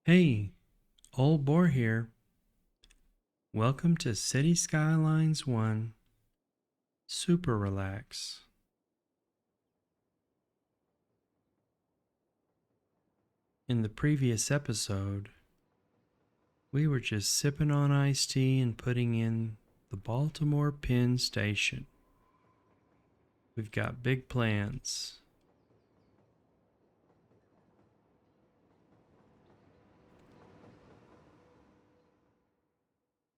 Hey, Old Boar here. Welcome to City Skylines 1 Super Relax. In the previous episode, we were just sipping on iced tea and putting in the Baltimore Penn Station. We've got big plans.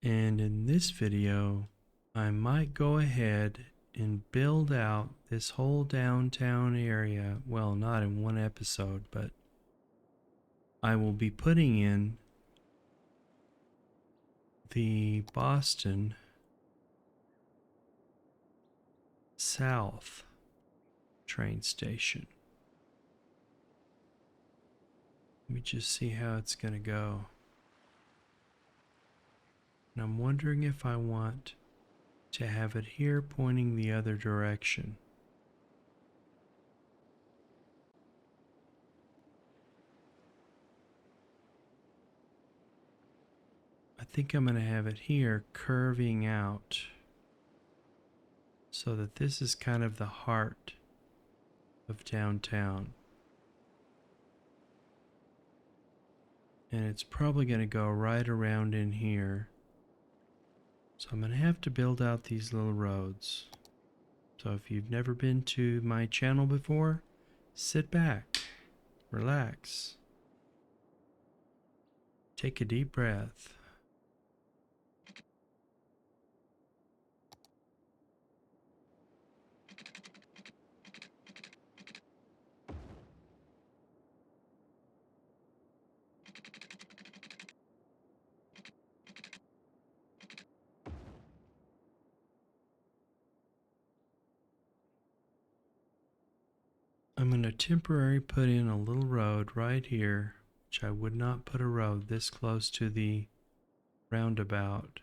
And in this video, I might go ahead and build out this whole downtown area. Well, not in one episode, but I will be putting in the Boston South train station. Let me just see how it's going to go. And I'm wondering if I want to have it here pointing the other direction. I think I'm going to have it here curving out so that this is kind of the heart of downtown. And it's probably going to go right around in here. So I'm going to have to build out these little roads. So if you've never been to my channel before, sit back, relax, take a deep breath. I'm going to temporarily put in a little road right here, which I would not put a road this close to the roundabout.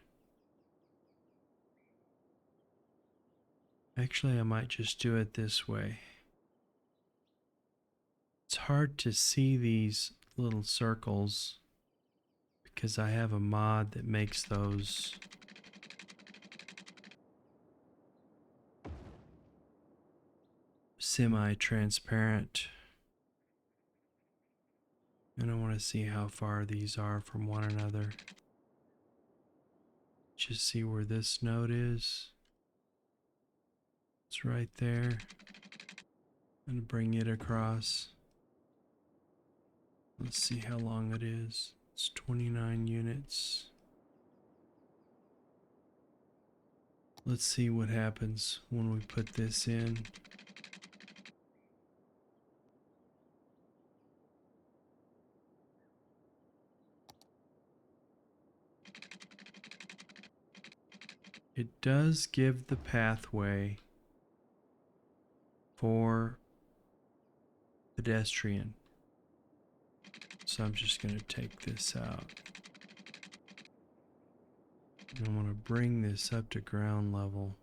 Actually, I might just do it this way. It's hard to see these little circles because I have a mod that makes those semi-transparent. And I want to see how far these are from one another. Just see where this node is. It's right there. I'm going to bring it across. Let's see how long it is. It's 29 units. Let's see what happens when we put this in. It does give the pathway for pedestrian. So I'm just going to take this out. And I want to bring this up to ground level.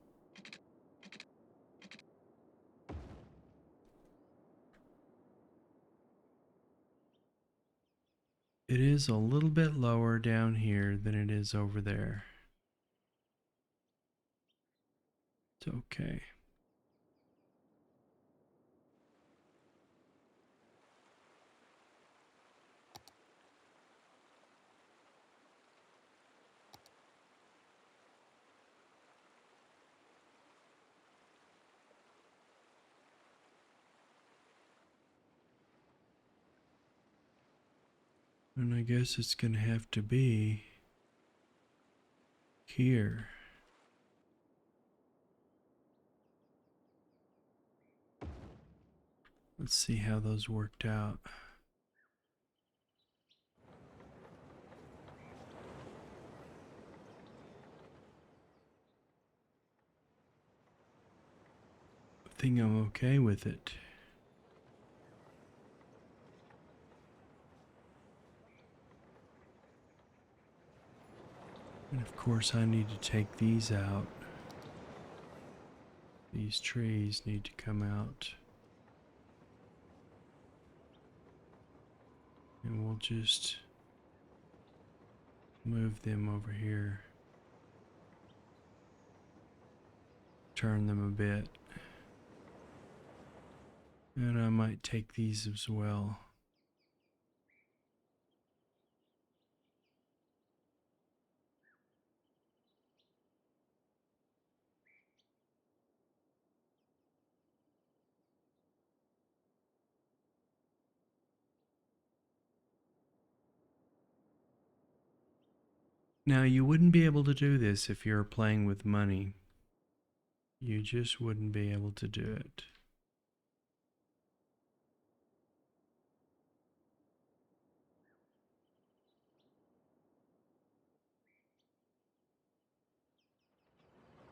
It is a little bit lower down here than it is over there. It's okay. And I guess it's going to have to be here. Let's see how those worked out. I think I'm okay with it. And of course I need to take these out. These trees need to come out. And we'll just move them over here. Turn them a bit. And I might take these as well. Now, you wouldn't be able to do this if you're playing with money. You just wouldn't be able to do it.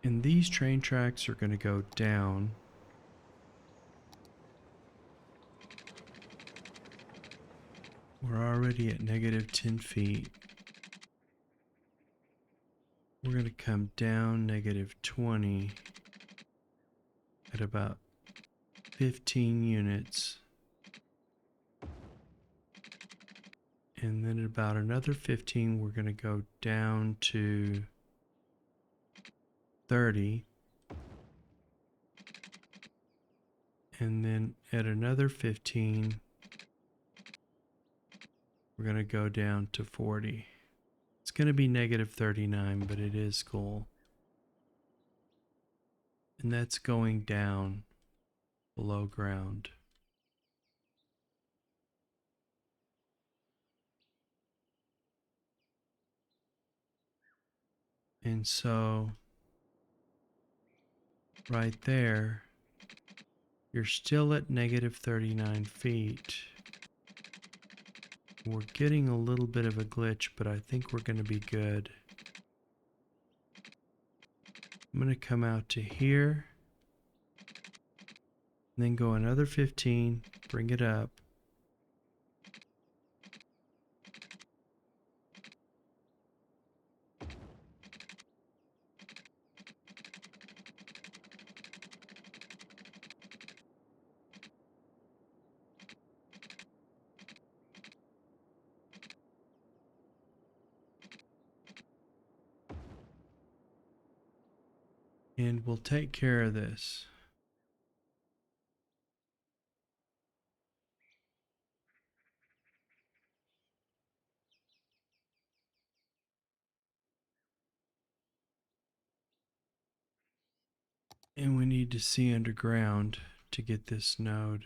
And these train tracks are going to go down. We're already at negative 10 feet. We're going to come down negative 20 at about 15 units. And then at about another 15, we're going to go down to 30. And then at another 15, we're going to go down to 40. It's going to be negative 39, but it is cool. And that's going down below ground. And so right there, you're still at negative 39 feet. We're getting a little bit of a glitch, but I think we're going to be good. I'm going to come out to here, and then go another 15, bring it up. And we'll take care of this. And we need to see underground to get this node.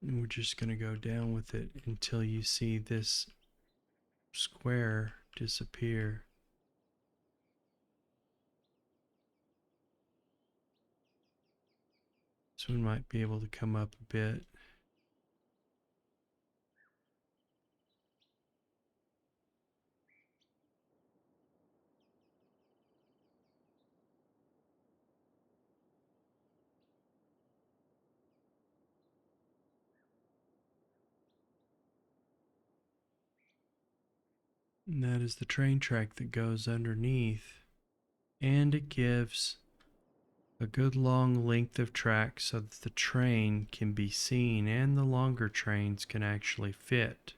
And we're just going to go down with it until you see this square disappear. So we might be able to come up a bit. And that is the train track that goes underneath. And it gives a good long length of track so that the train can be seen and the longer trains can actually fit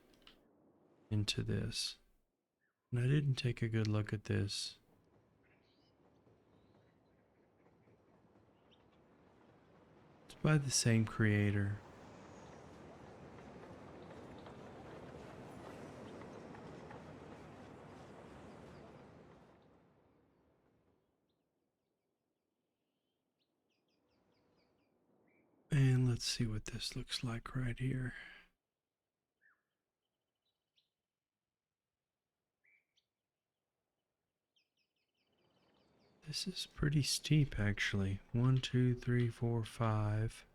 into this. And I didn't take a good look at this. It's by the same creator. And let's see what this looks like right here. This is pretty steep actually. 1, 2, 3, 4, 5.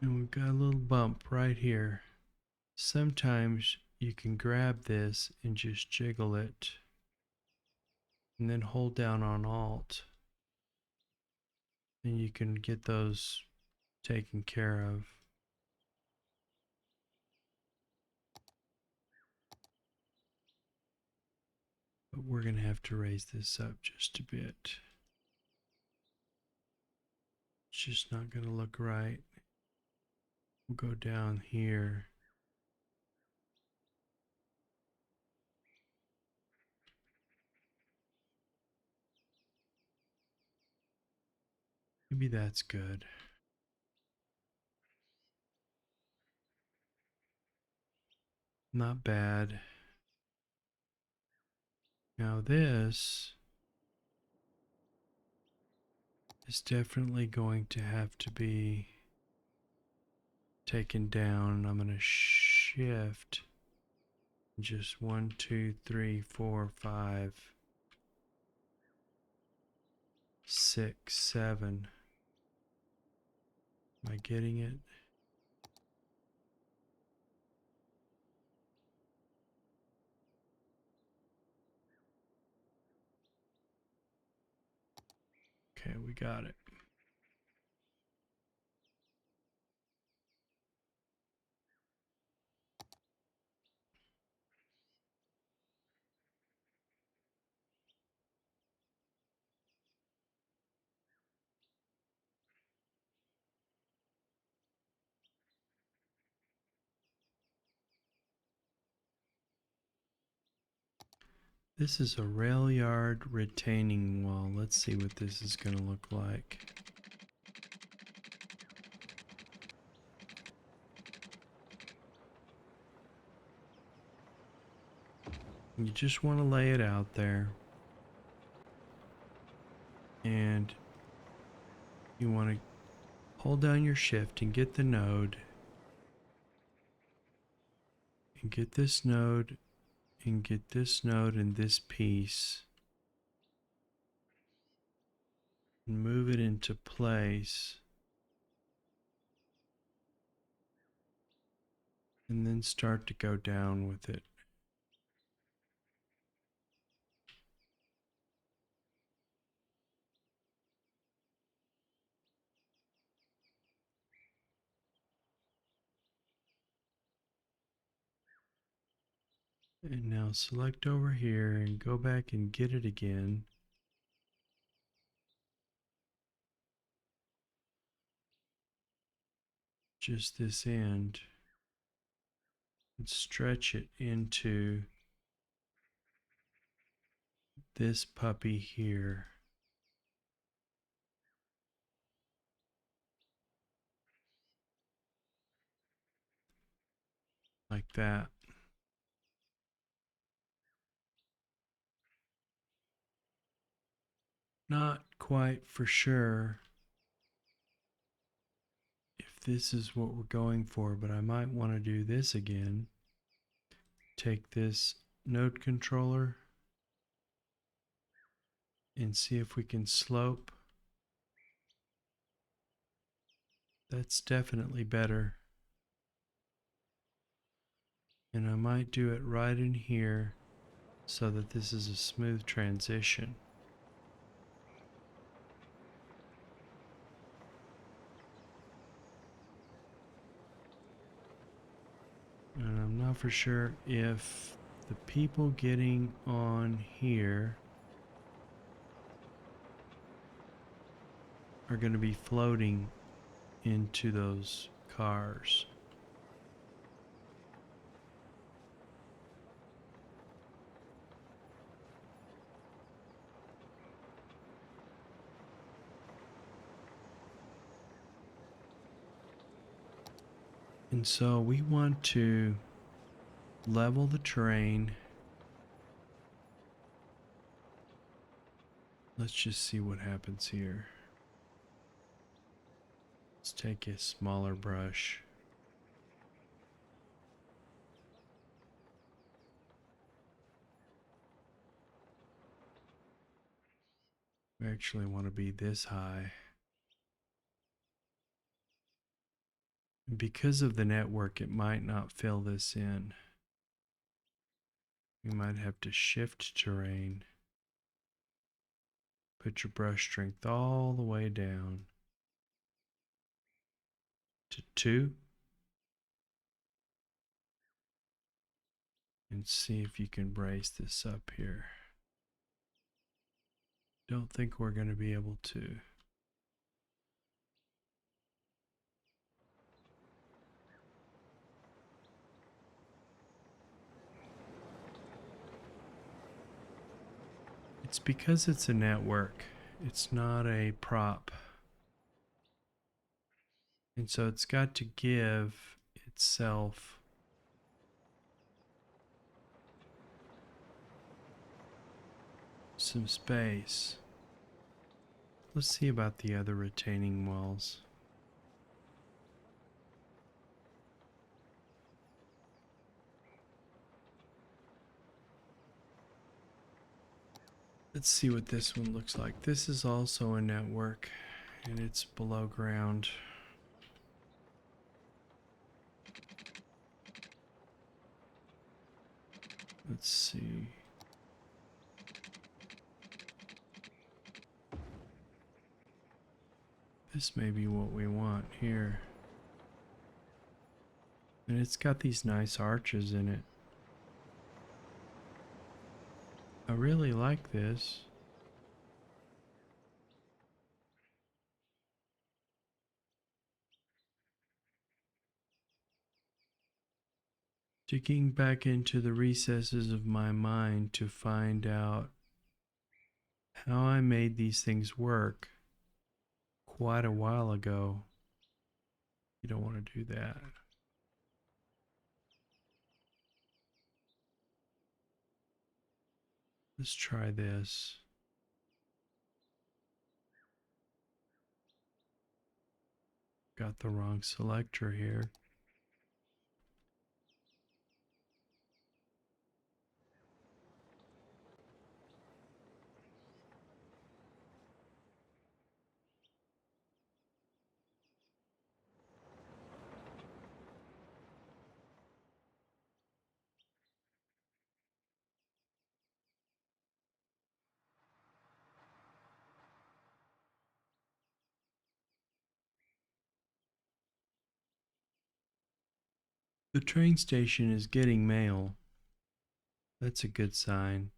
And we've got a little bump right here. Sometimes you can grab this and just jiggle it and then hold down on Alt and you can get those taken care of. But we're going to have to raise this up just a bit. It's just not going to look right. We'll go down here. Maybe that's good. Not bad. Now this is definitely going to have to be taken down. I'm going to shift just 1, 2, 3, 4, 5, 6, 7. Am I getting it? Okay, we got it. This is a rail yard retaining wall. Let's see what this is going to look like. You just want to lay it out there. And you want to hold down your shift and get the node. And get this node. And get this node and this piece. And move it into place. And then start to go down with it. And now select over here and go back and get it again. Just this end. And stretch it into this puppy here. Like that. Not quite for sure if this is what we're going for, but I might want to do this again. Take this node controller and see if we can slope. That's definitely better. And I might do it right in here so that this is a smooth transition. And I'm not for sure if the people getting on here are going to be floating into those cars. And so we want to level the terrain. Let's just see what happens here. Let's take a smaller brush. We actually want to be this high. Because of the network, it might not fill this in. You might have to shift terrain. Put your brush strength all the way down to 2. And see if you can brace this up here. Don't think we're going to be able to. It's because it's a network. It's not a prop. And so it's got to give itself some space. Let's see about the other retaining walls. Let's see what this one looks like. This is also a network and it's below ground. Let's see. This may be what we want here. And it's got these nice arches in it. I really like this. Digging back into the recesses of my mind to find out how I made these things work quite a while ago. You don't want to do that. Let's try this. Got the wrong selector here. The train station is getting mail. That's a good sign.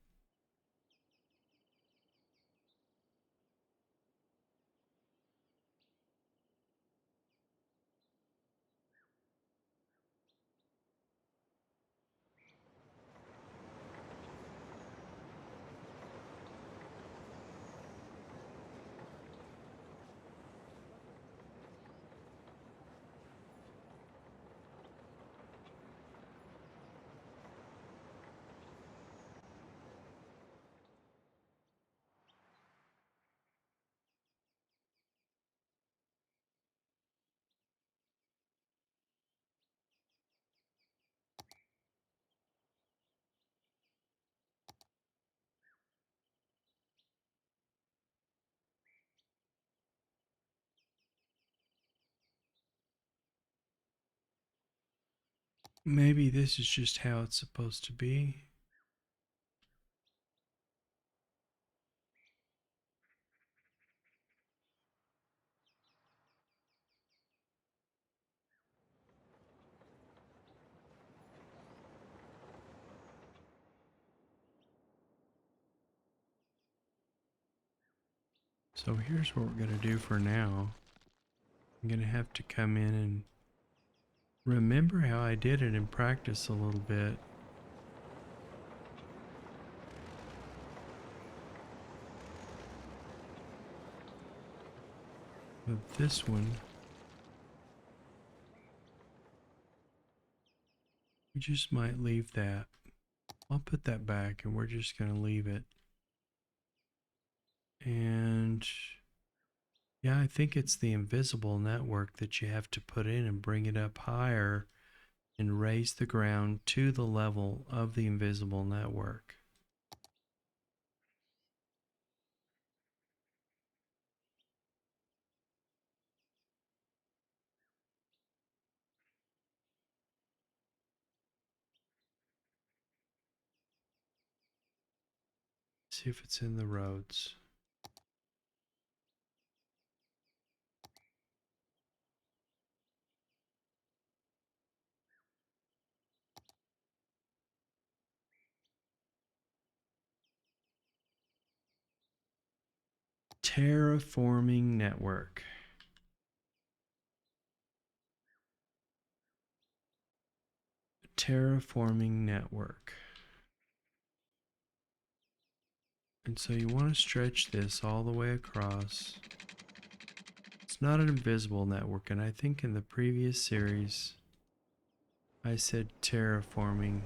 Maybe this is just how it's supposed to be. So here's what we're going to do for now. I'm going to have to come in and remember how I did it in practice a little bit. But this one, we just might leave that. I'll put that back and we're just going to leave it. And yeah, I think it's the invisible network that you have to put in and bring it up higher and raise the ground to the level of the invisible network. See if it's in the roads. Terraforming network. Terraforming network. And so you want to stretch this all the way across. It's not an invisible network, and I think in the previous series I said terraforming.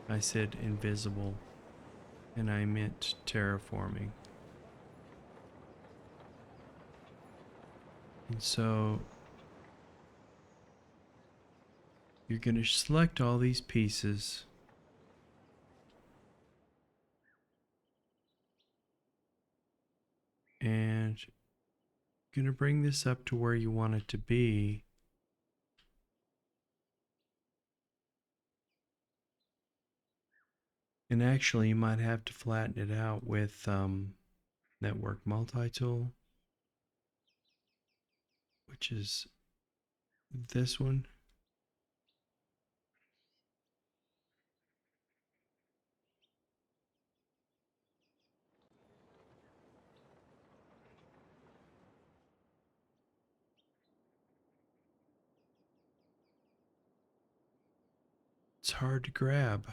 I said invisible, and I meant terraforming. And so you're going to select all these pieces. And you're going to bring this up to where you want it to be. And actually, you might have to flatten it out with Network Multi-Tool, which is this one. It's hard to grab.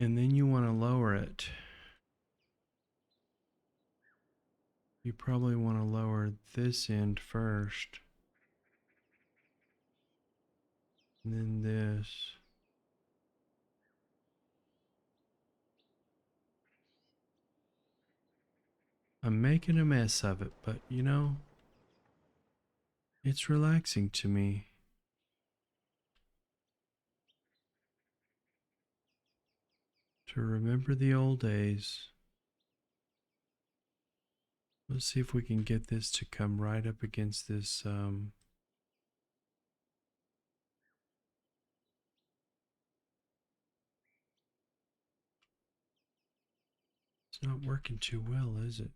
And then you want to lower it. You probably want to lower this end first. And then this. I'm making a mess of it, but you know, it's relaxing to me. To remember the old days. Let's see if we can get this to come right up against this. It's not working too well, is it?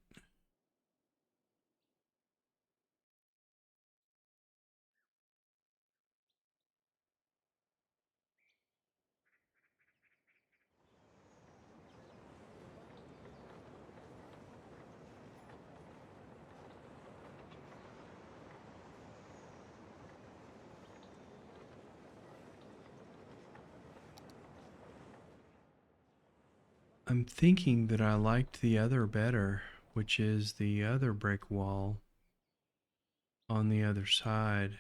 I'm thinking that I liked the other better, which is the other brick wall on the other side.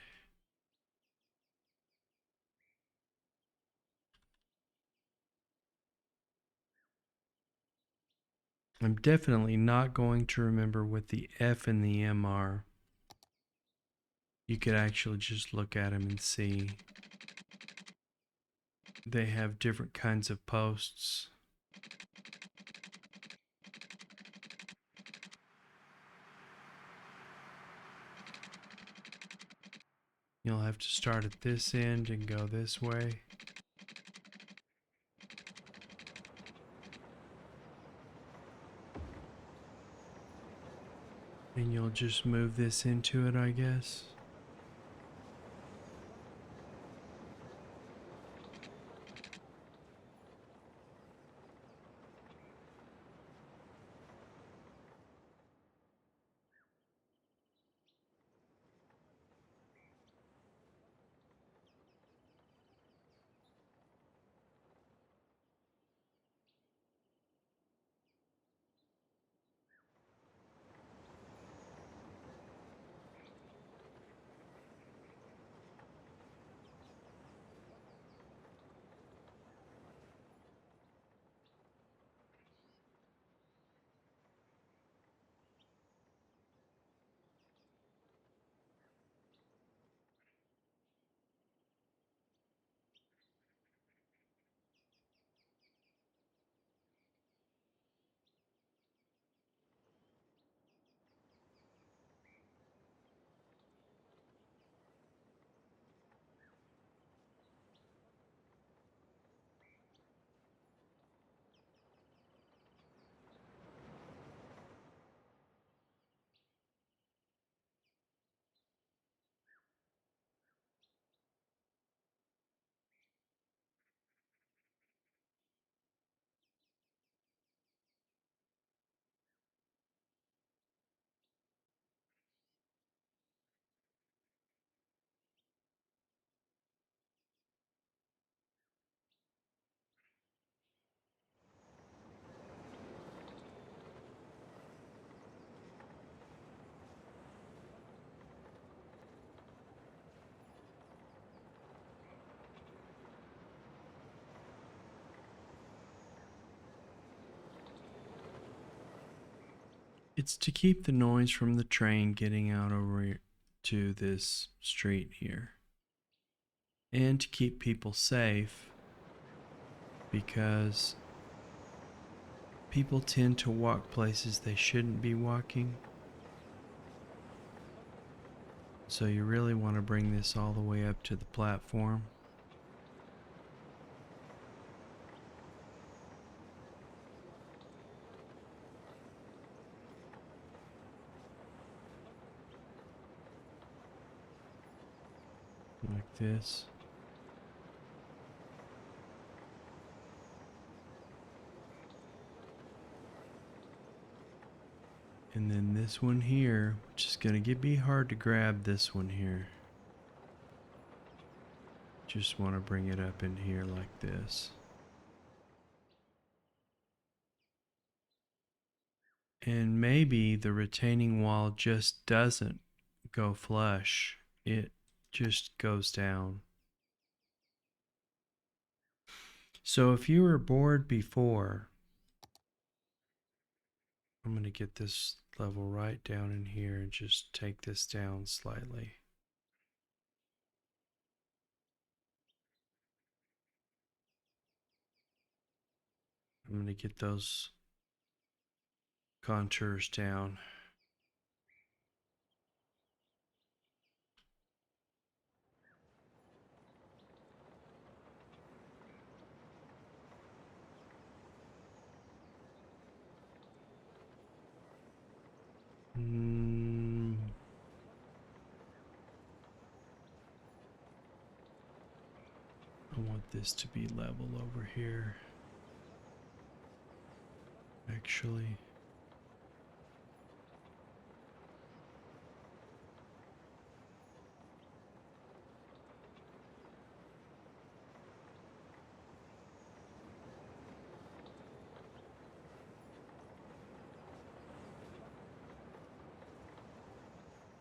I'm definitely not going to remember what the F and the M are. You could actually just look at them and see. They have different kinds of posts. You'll have to start at this end and go this way. And you'll just move this into it, I guess. It's to keep the noise from the train getting out over to this street here. And to keep people safe, because people tend to walk places they shouldn't be walking. So you really want to bring this all the way up to the platform. Like this. And then this one here, which is going to be hard to grab this one here. Just want to bring it up in here like this. And maybe the retaining wall just doesn't go flush. It just goes down. So if you were bored before, I'm going to get this level right down in here and just take this down slightly. I'm going to get those contours down. I want this to be level over here. Actually.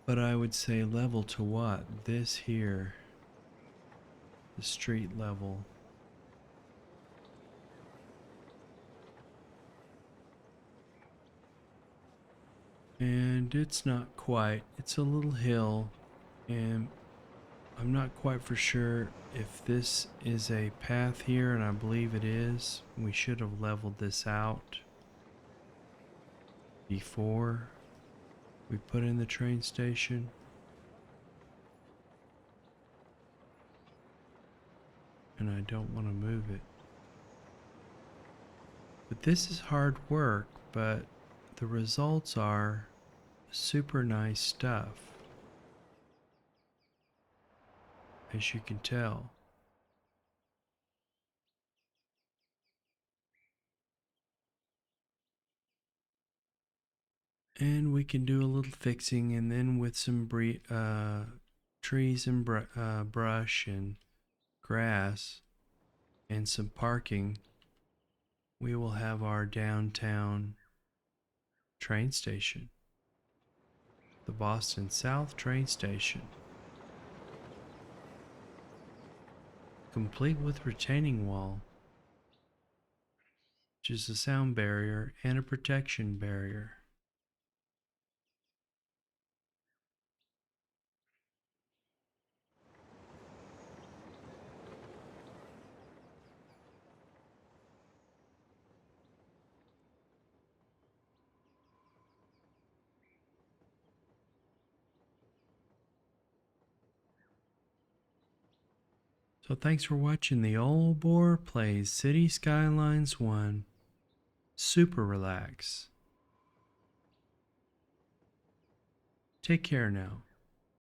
But I would say level to what? This here. The street level. And it's not quite. It's a little hill. And I'm not quite for sure if this is a path here, and I believe it is. We should have leveled this out before we put in the train station. And I don't want to move it. But this is hard work, but the results are super nice stuff, as you can tell. And we can do a little fixing, and then with some trees and brush and grass and some parking, we will have our downtown train station, the Boston South train station, complete with retaining wall, which is a sound barrier and a protection barrier. So thanks for watching. The Old Boar plays City Skylines 1. Super relax. Take care now.